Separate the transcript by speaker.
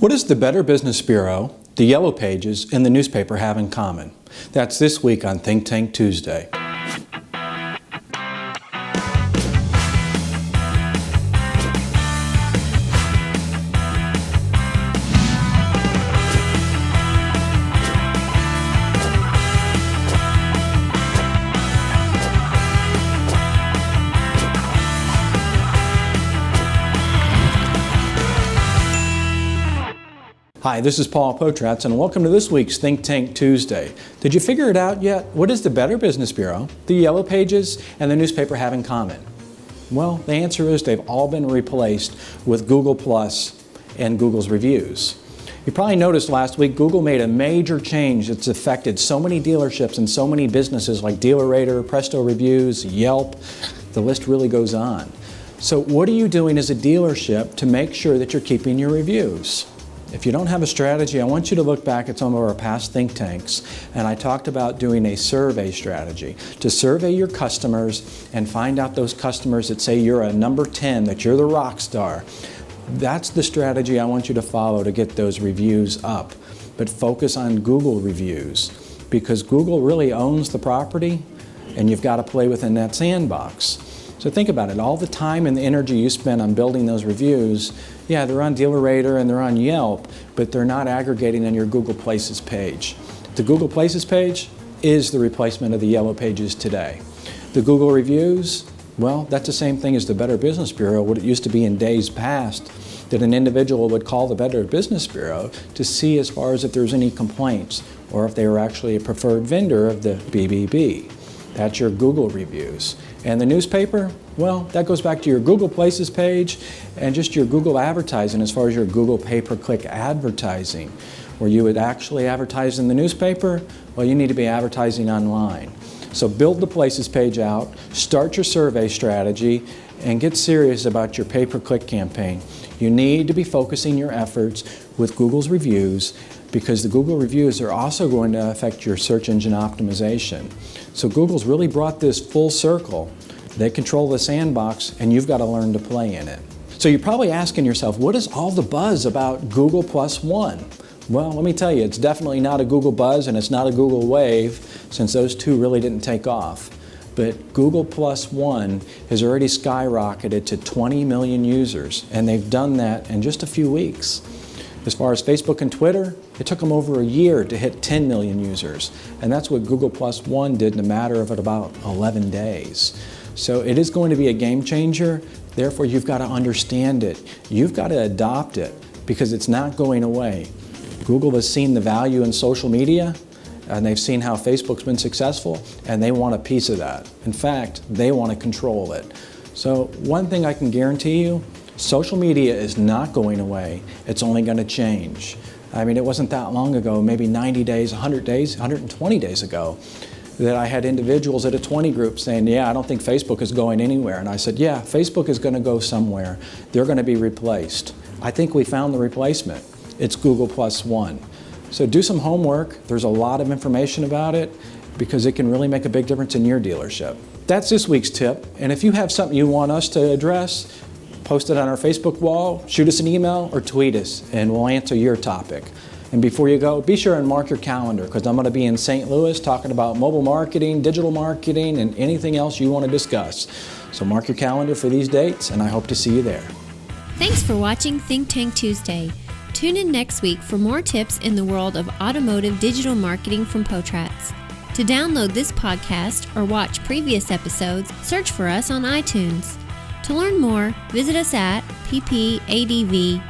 Speaker 1: What does the Better Business Bureau, the Yellow Pages, and the newspaper have in common? That's this week on Think Tank Tuesday. Hi, this is Paul Potratz, and welcome to this week's Think Tank Tuesday. Did you figure it out yet? What does the Better Business Bureau, the Yellow Pages, and the newspaper have in common? Well, the answer is they've all been replaced with Google Plus and Google's reviews. You probably noticed last week Google made a major change that's affected so many dealerships and so many businesses like DealerRater, Presto Reviews, Yelp. The list really goes on. So what are you doing as a dealership to make sure that you're keeping your reviews? If you don't have a strategy, I want you to look back at some of our past think tanks, and I talked about doing a survey strategy to survey your customers and find out those customers that say you're a number 10, that you're the rock star. That's the strategy I want you to follow to get those reviews up. But focus on Google reviews, because Google really owns the property and you've got to play within that sandbox. So think about it, all the time and the energy you spend on building those reviews, yeah, they're on DealerRater and they're on Yelp, but they're not aggregating on your Google Places page. The Google Places page is the replacement of the Yellow Pages today. The Google reviews, well, that's the same thing as the Better Business Bureau, what it used to be in days past, that an individual would call the Better Business Bureau to see as far as if there's any complaints or if they were actually a preferred vendor of the BBB. That's your Google reviews. And the newspaper, well, that goes back to your Google Places page and just your Google advertising as far as your Google pay-per-click advertising. Where you would actually advertise in the newspaper, well, you need to be advertising online. So build the Places page out, start your survey strategy, and get serious about your pay-per-click campaign. You need to be focusing your efforts with Google's reviews, because the Google reviews are also going to affect your search engine optimization. So Google's really brought this full circle. They control the sandbox, and you've got to learn to play in it. So you're probably asking yourself, what is all the buzz about Google Plus One? Well, let me tell you, it's definitely not a Google buzz and it's not a Google wave, since those two really didn't take off. But Google Plus One has already skyrocketed to 20 million users, and they've done that in just a few weeks. As far as Facebook and Twitter, it took them over a year to hit 10 million users. And that's what Google Plus One did in a matter of about 11 days. So it is going to be a game changer. Therefore, you've got to understand it. You've got to adopt it, because it's not going away. Google has seen the value in social media, and they've seen how Facebook's been successful, and they want a piece of that. In fact, they want to control it. So one thing I can guarantee you, social media is not going away. It's only going to change. I mean, it wasn't that long ago, maybe 90 days, 100 days, 120 days ago, that I had individuals at a 20 group saying, yeah, I don't think Facebook is going anywhere. And I said, yeah, Facebook is going to go somewhere. They're going to be replaced. I think we found the replacement. It's Google Plus One. So do some homework. There's a lot of information about it, because it can really make a big difference in your dealership. That's this week's tip. And if you have something you want us to address, post it on our Facebook wall, shoot us an email, or tweet us, and we'll answer your topic. And before you go, be sure and mark your calendar, because I'm going to be in St. Louis talking about mobile marketing, digital marketing, and anything else you want to discuss. So mark your calendar for these dates, and I hope to see you there.
Speaker 2: Thanks for watching Think Tank Tuesday. Tune in next week for more tips in the world of automotive digital marketing from Potratz. To download this podcast or watch previous episodes, search for us on iTunes. To learn more, visit us at ppadv.com.